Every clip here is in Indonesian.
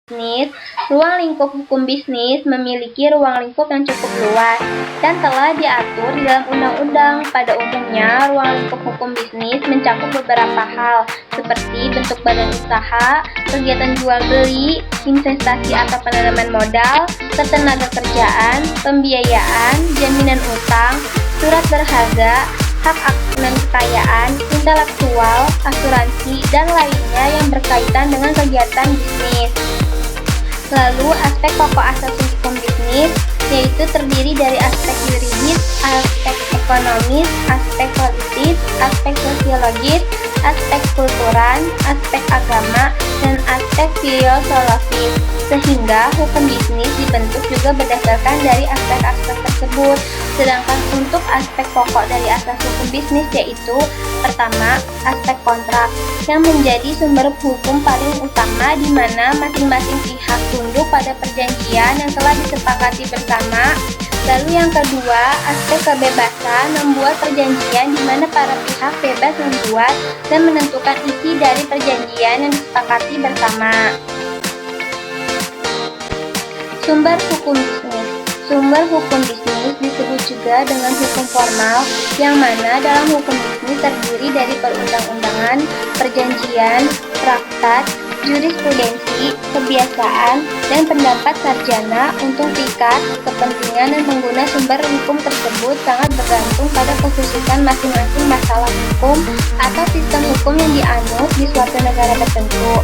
bisnis, ruang lingkup hukum bisnis memiliki ruang lingkup yang cukup luas dan telah diatur di dalam undang-undang. Pada umumnya, ruang lingkup hukum bisnis mencakup beberapa hal, seperti bentuk badan usaha, kegiatan jual beli, investasi atau penanaman modal, ketenagakerjaan, pembiayaan, jaminan utang, surat berharga, hak dan kekayaan, intelektual, asuransi, dan lainnya yang berkaitan dengan kegiatan bisnis. Lalu, aspek pokok asas hukum bisnis yaitu terdiri dari aspek yuridis, aspek ekonomis, aspek politis, aspek sosiologis, aspek kultural, aspek agama, dan aspek filosofis. Sehingga hukum bisnis dibentuk juga berdasarkan dari aspek-aspek tersebut. Sedangkan untuk aspek pokok dari asas hukum bisnis yaitu pertama, aspek kontrak yang menjadi sumber hukum paling utama di mana masing-masing pihak tunduk pada perjanjian yang telah disepakati bersama. Lalu yang kedua, aspek kebebasan membuat perjanjian di mana para pihak bebas membuat dan menentukan isi dari perjanjian yang disepakati bersama. Sumber hukum bisnis. Sumber hukum bisnis disebut juga dengan hukum formal, yang mana dalam hukum bisnis terdiri dari perundang-undangan, perjanjian, traktat, jurisprudensi, kebiasaan, dan pendapat sarjana. Untuk tingkat, kepentingan, dan pengguna sumber hukum tersebut sangat bergantung pada kekhususan masing-masing masalah hukum atau sistem hukum yang dianut di suatu negara tertentu.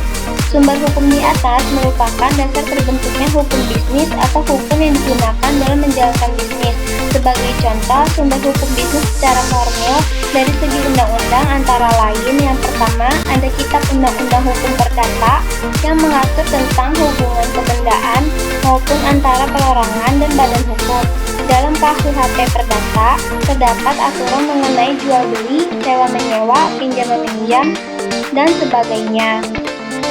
Sumber hukum di atas merupakan dasar terbentuknya hukum bisnis atau hukum yang digunakan dalam menjalankan bisnis. Sebagai contoh, sumber hukum bisnis secara formil dari segi undang-undang antara lain yang pertama, ada Kitab Undang-Undang Hukum Perdata yang mengatur tentang hubungan kebendaan maupun antara perorangan dan badan hukum. Dalam KUHP Perdata, terdapat aturan mengenai jual beli, sewa menyewa, pinjam meminjam, dan sebagainya.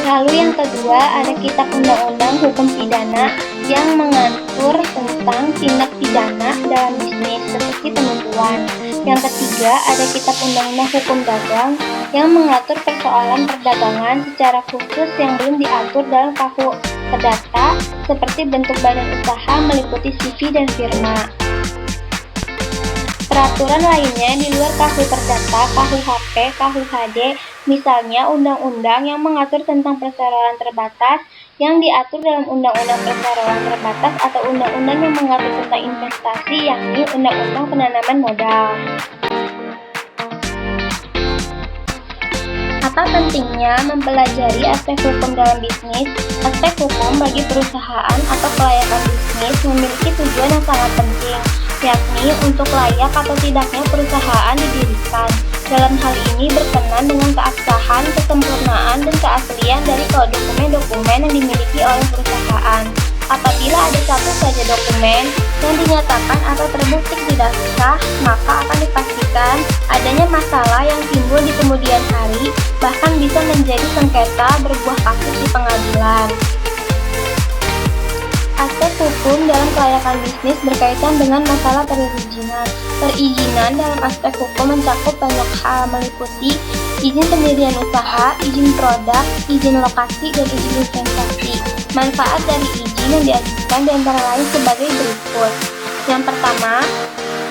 Lalu yang kedua, ada Kitab Undang-Undang Hukum Pidana yang mengatur tentang tindak pidana dalam bisnis seperti penipuan. Yang ketiga, ada Kitab Undang-Undang Hukum Dagang yang mengatur persoalan perdagangan secara khusus yang belum diatur dalam KUH Perdata seperti bentuk badan usaha meliputi CV dan firma. Peraturan lainnya di luar KUH Perdata, KUHP, KUHD, misalnya undang-undang yang mengatur tentang perseroan terbatas yang diatur dalam Undang-Undang Perseroan Terbatas atau undang-undang yang mengatur tentang investasi, yakni Undang-Undang Penanaman Modal. Apa pentingnya mempelajari aspek hukum dalam bisnis? Aspek hukum bagi perusahaan atau kelayakan bisnis memiliki tujuan yang sangat penting, yakni untuk layak atau tidaknya perusahaan didirikan. Dalam hal ini berkenan dengan keabsahan, kesempurnaan, dan keaslian dari dokumen-dokumen yang dimiliki oleh perusahaan. Apabila ada satu saja dokumen yang dinyatakan atau terbukti tidak sah, maka akan dipastikan adanya masalah yang timbul di kemudian hari, bahkan bisa menjadi sengketa berbuah kasus di pengadilan. Aspek hukum dalam kelayakan bisnis berkaitan dengan masalah perizinan. Perizinan dalam aspek hukum mencakup banyak hal, meliputi izin pendirian usaha, izin produk, izin lokasi, dan izin investasi. Manfaat dari izin yang diajukan diantara lain sebagai berikut. Yang pertama,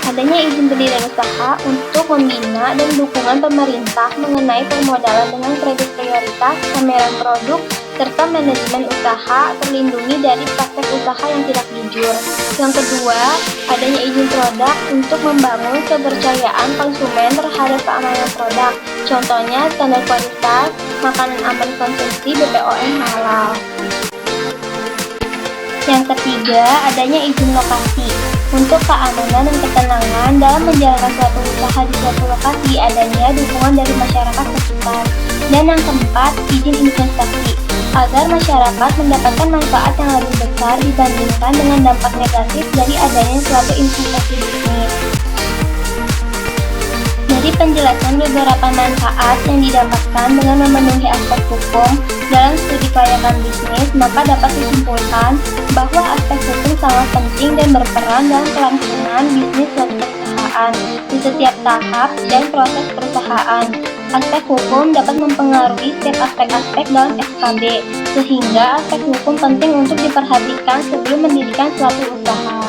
adanya izin pendirian usaha untuk membina dan dukungan pemerintah mengenai permodalan dengan kredit prioritas, pameran produk, serta manajemen usaha terlindungi dari praktek usaha yang tidak jujur. Yang kedua, adanya izin produk untuk membangun kepercayaan konsumen terhadap keamanan produk. Contohnya standar kualitas, makanan aman konsumsi, BPOM halal. Yang ketiga, adanya izin lokasi untuk keamanan dan ketenangan dalam menjalankan suatu usaha di suatu lokasi, adanya dukungan dari masyarakat sekitar. Dan yang keempat, izin investasi agar masyarakat mendapatkan manfaat yang lebih besar dibandingkan dengan dampak negatif dari adanya suatu investasi bisnis. Dari penjelasan beberapa manfaat yang didapatkan dengan memenuhi aspek hukum dalam studi kelayakan bisnis, maka dapat disimpulkan bahwa aspek hukum sangat penting dan berperan dalam kelangsungan bisnis suatu perusahaan di setiap tahap dan proses perusahaan. Aspek hukum dapat mempengaruhi setiap aspek-aspek dalam SKB, sehingga aspek hukum penting untuk diperhatikan sebelum mendirikan suatu usaha.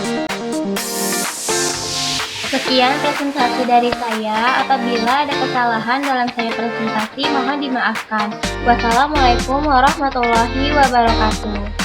Sekian presentasi dari saya. Apabila ada kesalahan dalam saya presentasi, mohon dimaafkan. Wassalamualaikum warahmatullahi wabarakatuh.